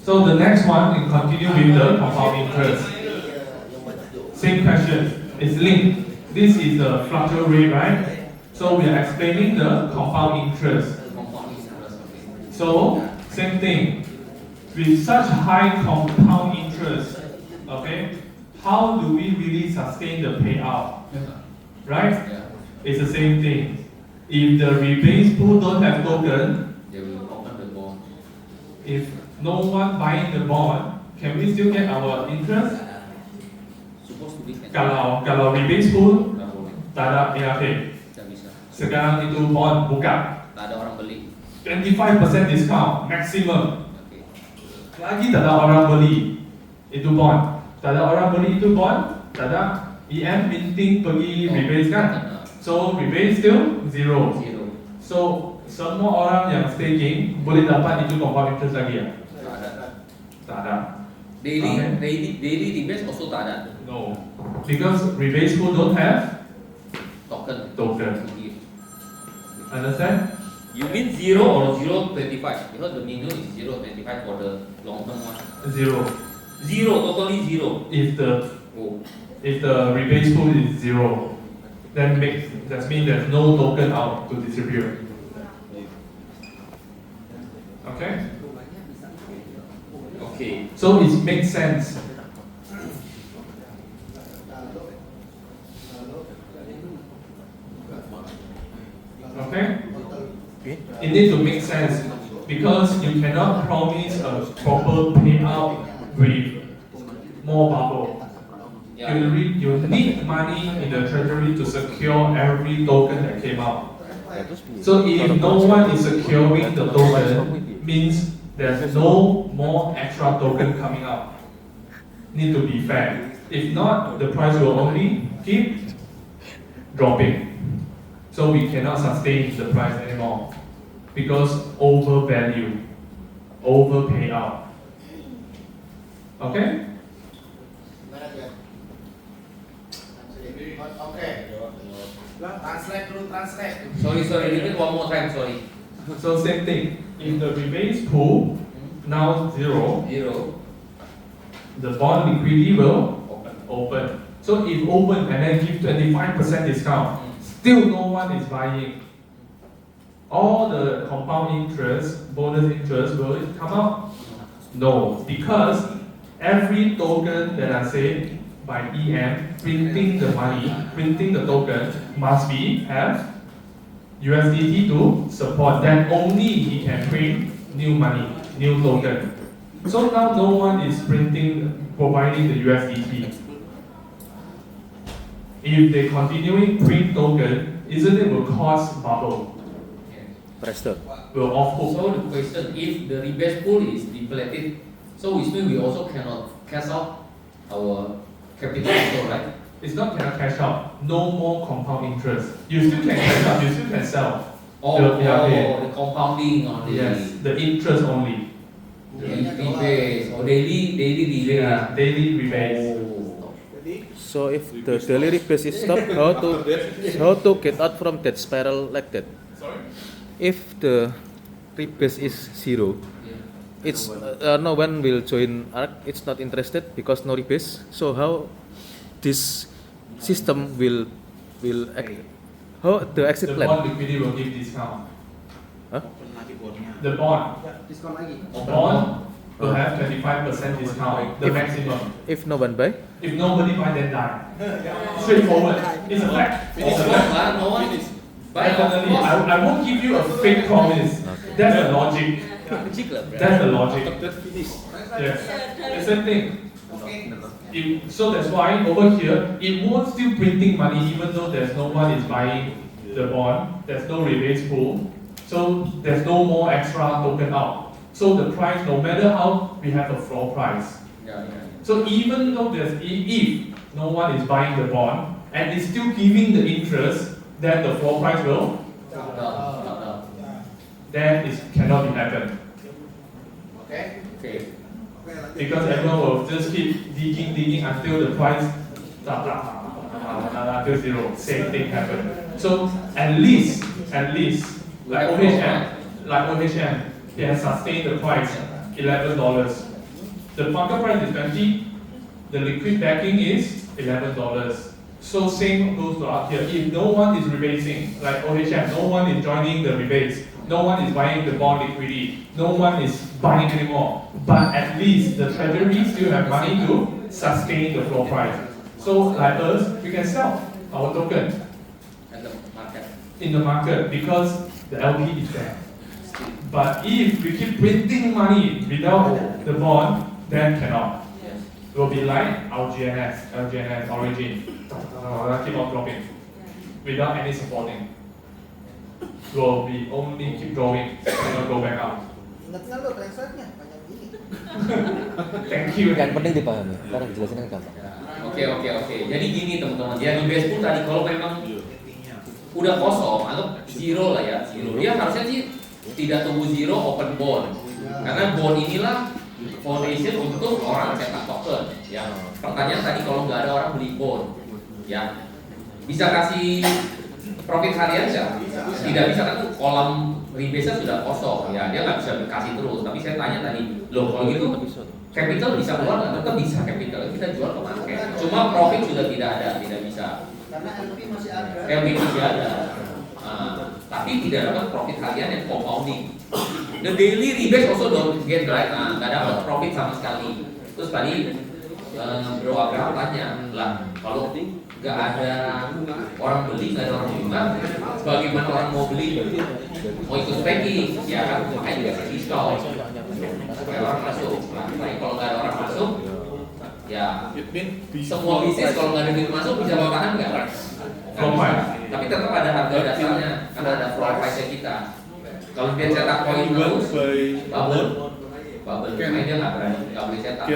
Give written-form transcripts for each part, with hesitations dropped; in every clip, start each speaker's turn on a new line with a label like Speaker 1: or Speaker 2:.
Speaker 1: So the next one, we continue with the compound interest. Same question. It's linked. This is the fluctual rate, right? So we are explaining the compound interest. So same thing. With such high compound interest, okay, how do we really sustain the payout? Right? It's the same thing. If the rebase pool don't have token,
Speaker 2: They will open the bond.
Speaker 1: if no one buying the bond, can we still get our interest?
Speaker 2: Supposed to be
Speaker 1: Kalau rebase pool
Speaker 2: nggak boleh,
Speaker 1: tak ada ERP.
Speaker 2: nggak bisa.
Speaker 1: Sekarang itu bond buka
Speaker 2: Tak ada orang beli.
Speaker 1: 25% discount maximum.
Speaker 2: Oke.
Speaker 1: Lagi tak ada orang beli itu bond. Tak ada orang beli itu bond, tak ada EM minting pergi rebase kan? So rebate still zero.
Speaker 2: Zero.
Speaker 1: So semua orang yang staking boleh dapat itu compound interest lagi ya?
Speaker 2: Tak ada.
Speaker 1: Tak ada.
Speaker 2: Daily rebate also tak ada.
Speaker 1: No. Because rebate pool don't have
Speaker 2: Token.
Speaker 1: token.
Speaker 2: To give.
Speaker 1: Understand?
Speaker 2: You mean 0 or 0.25? Because the minimum is 0.25 for the long term one.
Speaker 1: Zero.
Speaker 2: Zero, totally zero.
Speaker 1: If
Speaker 2: Oh.
Speaker 1: the rebate pool is zero, then that means there's no token out to distribute. Okay?
Speaker 2: Okay.
Speaker 1: So it makes sense. Okay? It needs to make sense because you cannot promise a proper payout with more bubble.
Speaker 2: Yeah.
Speaker 1: You need money in the treasury to secure every token that came out. So if no one is securing the token, means there's no more extra token coming out. Need to be fair. If not, the price will only keep dropping. So we cannot sustain the price anymore because overvalue, over payout. Okay?
Speaker 3: Okay. Translate.
Speaker 2: Sorry. Repeat one more time. Sorry.
Speaker 1: So same thing. If the rebase pool now zero,
Speaker 2: Zero.
Speaker 1: the bond liquidity will
Speaker 2: Open.
Speaker 1: open. So if open and then give 25% discount, still no one is buying. All the compound interest, bonus interest will it come out? No, because every token that I say by EM printing the money, printing the token must have USDT to support. Then only he can print new money, new token. So now no one is providing the USDT. If they continuing print token, isn't it will cause bubble?
Speaker 4: Prester.
Speaker 1: Will off hook.
Speaker 2: So the question, if the rebate pool is depleted, so which means we also cannot cash out our capital also, right?
Speaker 1: It's not cannot cash out. No more compound interest. You still can cash out. You still can sell.
Speaker 2: The compounding on the
Speaker 1: Yes, the interest only.
Speaker 2: rebate or daily rebate.
Speaker 1: Yeah, daily rebates.
Speaker 2: Oh.
Speaker 4: So if the daily rebase is stopped, how to get out from that spiral like that?
Speaker 1: Sorry.
Speaker 4: If the rebase is zero, it's no one will join ARC. It's not interested because no rebase. So how this system will act? How the exit
Speaker 1: The
Speaker 4: plan?
Speaker 1: bond liquidity will give discount.
Speaker 4: Huh?
Speaker 1: The bond
Speaker 3: Diskon lagi.
Speaker 1: will have 25% discount, the
Speaker 4: If-
Speaker 1: maximum.
Speaker 4: If no one buy,
Speaker 1: If nobody buy, then die. Straightforward. It's a fact. It's a fact.
Speaker 2: No one is buying.
Speaker 1: Definitely. I won't give you a fake promise. That's the logic. That's the logic. Yes. The same thing. So that's why over here, it won't still printing money even though there's no one is buying the bond, there's no rebates pool, so there's no more extra token out. So the price, no matter how, we have a floor price.
Speaker 2: Yeah.
Speaker 1: So even though if no one is buying the bond and is still giving the interest, then the floor price will,
Speaker 2: No.
Speaker 1: then it cannot be happen.
Speaker 3: Okay.
Speaker 2: Okay.
Speaker 1: Because everyone will just keep digging until the price until zero. Same thing happen. So at least like OHM, it has sustained the price $11. The market price is 20, the liquid backing is $11. So same goes to up here. If no one is rebasing, like OHM, no one is joining the rebase, no one is buying the bond liquidity, no one is buying anymore. But at least the treasury still have money to sustain the floor price. So like us, we can sell our token
Speaker 2: At the market.
Speaker 1: in the market because the LP is there. But if we keep printing money without the bond, then cannot.
Speaker 2: Yes.
Speaker 1: It will be like our LGNS origin, keep on dropping without any supporting. Will be only keep going, never go back up.
Speaker 3: Ingatnya lo transfernya banyak gini.
Speaker 1: Thank you.
Speaker 4: Yang penting dipahami, karena dijelasin kan gampang.
Speaker 2: Oke. Jadi gini teman-teman, ya di base pool tadi kalau memang udah kosong atau zero lah ya, zero. Dia harusnya sih tidak tunggu zero open bond. Karena bond inilah foundation untuk orang cetak token. Ya. Pertanyaan tadi kalau nggak ada orang beli bond, ya bisa kasih profit harian nggak? Tidak bisa kan kolam rebase sudah kosong ya, dia nggak bisa kasih terus. Tapi saya tanya tadi, loh kalau gitu capital bisa keluar nggak? Tetap bisa capital, kita jual ke market. Cuma profit sudah tidak ada, tidak bisa.
Speaker 3: Karena LP masih ada.
Speaker 2: LP masih ada. Tapi tidak dapat profit harian yang compounding. The daily rebase also don't get right, nggak dapat profit sama sekali. Terus tadi Bro Abraham tanya, lah kalau nggak ada orang beli, nggak ada orang jual, bagaimana orang mau beli? Mau ikut packing, ya kan? Makanya dikasih diskon. Supaya orang masuk. Tapi kalau nggak ada orang masuk, ya semua bisnis kalau nggak ada duit masuk bisa bertahan nggak? Nggak bisa. Tapi tetap ada harga dasarnya, karena ada floor price kita. Kalau dia cetak koin terus, bubble, makanya dia nggak boleh cetak.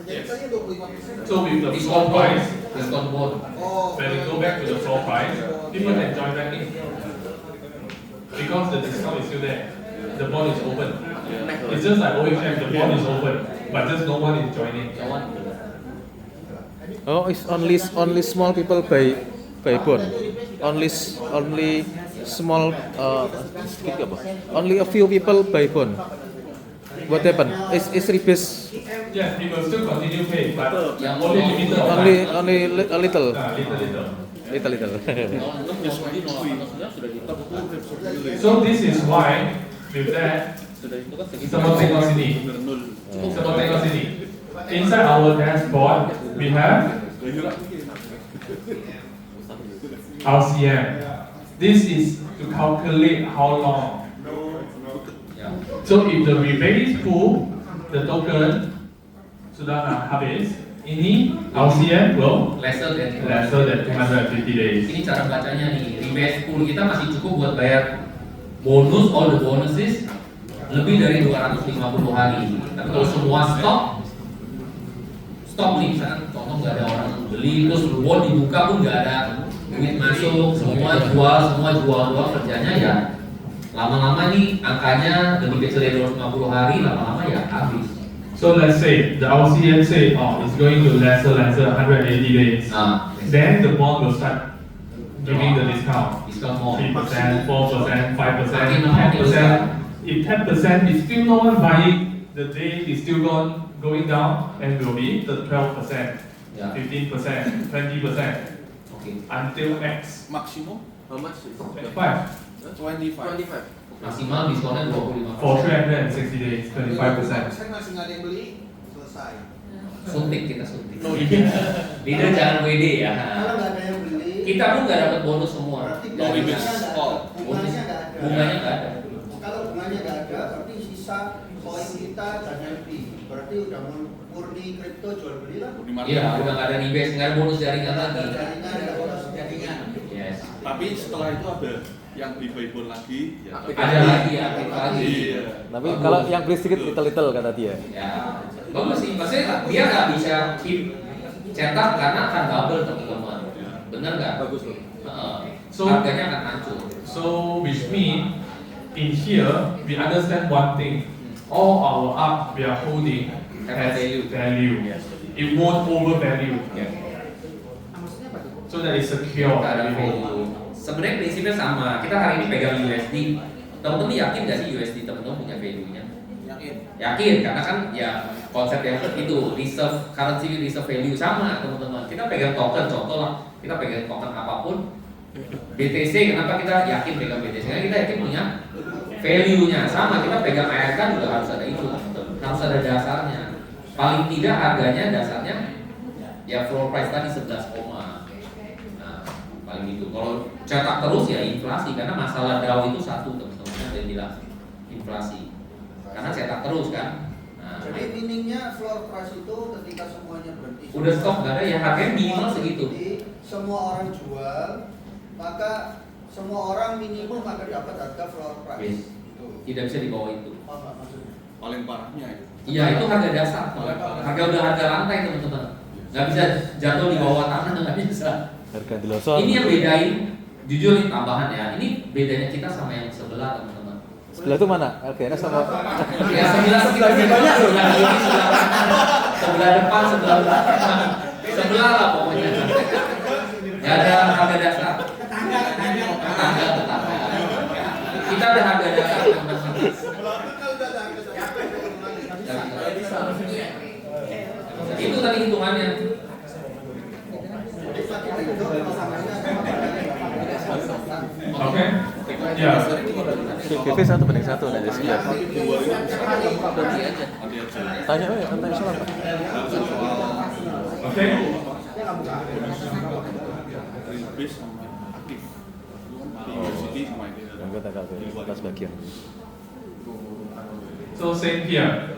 Speaker 3: Jadi tadi 25%.
Speaker 1: So with the floor
Speaker 2: Diskon
Speaker 1: price,
Speaker 2: diskon bond.
Speaker 3: Oh.
Speaker 1: when we go back to the floor price, people enjoy backing because the discount is still there. The bond is open. It's just like OHM, the bond is open, but just no one is joining.
Speaker 4: Oh, it's only small people buy bond. Only small only a few people buy bond. What happened? Is rebase
Speaker 1: Yes, people still continue pay, but
Speaker 2: Yang
Speaker 1: only limited.
Speaker 4: only a little.
Speaker 1: Little.
Speaker 2: Sudah
Speaker 1: So this is why with that, semua tengok sini. Semua tengok sini. Inside our dashboard, we have RCM. This is to calculate how long. So if the rebase pool, the token sudah habis, ini RCM will
Speaker 2: lesser than
Speaker 1: lesser than 250 days.
Speaker 2: Ini cara bacanya nih, rebase pool kita masih cukup buat bayar bonus, all the bonuses lebih dari 250 hari. Tapi kalau semua stop nih, misalkan contoh nggak ada orang beli, terus bond dibuka pun nggak ada duit masuk, semua jual kerjanya ya lama-lama nih angkanya lebih kecil dari 250 hari, lama-lama ya habis.
Speaker 1: So let's say the RCM say, oh, it's going to lesser 180 days. Then the bond will start giving the discount.
Speaker 2: Discount more.
Speaker 1: 3%, 4%, 5%, 10%. If 10% is still no one buying, the day is still going down and will be the 12%,
Speaker 2: Yeah.
Speaker 1: 15%, 20%
Speaker 2: Oke.
Speaker 1: until X.
Speaker 5: Maximum? How much is
Speaker 1: 25
Speaker 5: 25.
Speaker 2: Maksimal diskonnya 25%.
Speaker 1: for 360 days, 25%.
Speaker 3: Saya masih nggak ada yang beli, selesai.
Speaker 2: Suntik kita suntik. Leader jangan WD ya.
Speaker 3: Kalau nggak ada yang beli,
Speaker 2: Kita pun nggak dapat bonus semua.
Speaker 3: berarti
Speaker 2: Nggak
Speaker 3: bunganya
Speaker 2: bisa.
Speaker 3: nggak ada. Bunganya nggak ada.
Speaker 2: Bunganya nggak ada.
Speaker 3: Kalau bunganya nggak ada, berarti sisa koin kita dan LP. Berarti udah murni kripto jual beli lah.
Speaker 2: Iya, udah nggak ada rebase, nggak ada bonus jaringan lagi.
Speaker 3: Jaringan ada bonus jaringan.
Speaker 2: Yes.
Speaker 5: Tapi setelah itu ada yang beli buy bond lagi. Ya.
Speaker 2: Ada lagi ya, aktif lagi.
Speaker 5: Iya.
Speaker 4: Tapi kalau yang beli sedikit little kata dia.
Speaker 2: Ya, bagus sih. Maksudnya dia nggak bisa keep cetak karena akan bubble teman-teman. Bener nggak?
Speaker 4: Bagus loh.
Speaker 1: So-
Speaker 2: Harganya akan hancur.
Speaker 1: So which mean in here we understand one thing. All our art we are holding
Speaker 2: Have
Speaker 1: has
Speaker 2: value.
Speaker 1: value.
Speaker 2: Yes.
Speaker 1: It won't overvalue.
Speaker 2: Ya.
Speaker 3: Maksudnya apa tuh?
Speaker 1: So that is secure.
Speaker 2: Nggak ada value. Sebenarnya prinsipnya sama. Kita hari ini pegang USD, Teman-teman yakin nggak sih USD teman-teman punya value-nya?
Speaker 3: Yakin.
Speaker 2: Yakin, karena kan ya konsep yang itu reserve currency reserve value sama teman-teman. Kita pegang token, contoh lah, kita pegang token apapun. BTC, kenapa kita yakin pegang BTC? Karena kita yakin punya value-nya sama. Kita pegang ARK juga harus ada itu, harus ada dasarnya. Paling tidak harganya dasarnya ya floor price tadi 11, nah, paling itu. Kalau cetak terus ya inflasi, karena masalah DAO itu satu teman-teman yang bilang inflasi. Karena cetak terus kan. Nah,
Speaker 3: Jadi meaningnya floor price itu ketika semuanya berhenti.
Speaker 2: udah stop gak ada ya harganya minimal segitu.
Speaker 3: Jadi semua orang jual, maka semua orang minimum akan dapat harga floor price.
Speaker 2: Yes.
Speaker 3: Itu.
Speaker 2: Tidak bisa di bawah itu.
Speaker 3: Apa maksudnya?
Speaker 5: Paling parahnya itu.
Speaker 2: Iya itu harga dasar. Harga udah harga lantai teman-teman. Gak bisa jatuh di bawah tanah, nggak bisa.
Speaker 4: Harga di losot.
Speaker 2: Ini yang bedain, jujur nih tambahan ya. Ini bedanya kita sama yang sebelah teman-teman.
Speaker 4: Sebelah itu mana? Harganya sama.
Speaker 2: Ya sebelah kita banyak sebelah kiri, sebelah kanan, sebelah depan, sebelah belakang, sebelah lah pokoknya. Ya ada harga dasar. Tetangga. Kita ada harga dasar teman-teman. Itu tadi hitungannya.
Speaker 1: Oke. Ya.
Speaker 4: PV 1:1 ada sebelah.
Speaker 5: Hati aja.
Speaker 4: Tanya tanya soal apa?
Speaker 1: Oke.
Speaker 5: Base sama aktif. University sama ini.
Speaker 4: Enggak tahu atas bagian.
Speaker 1: So same here.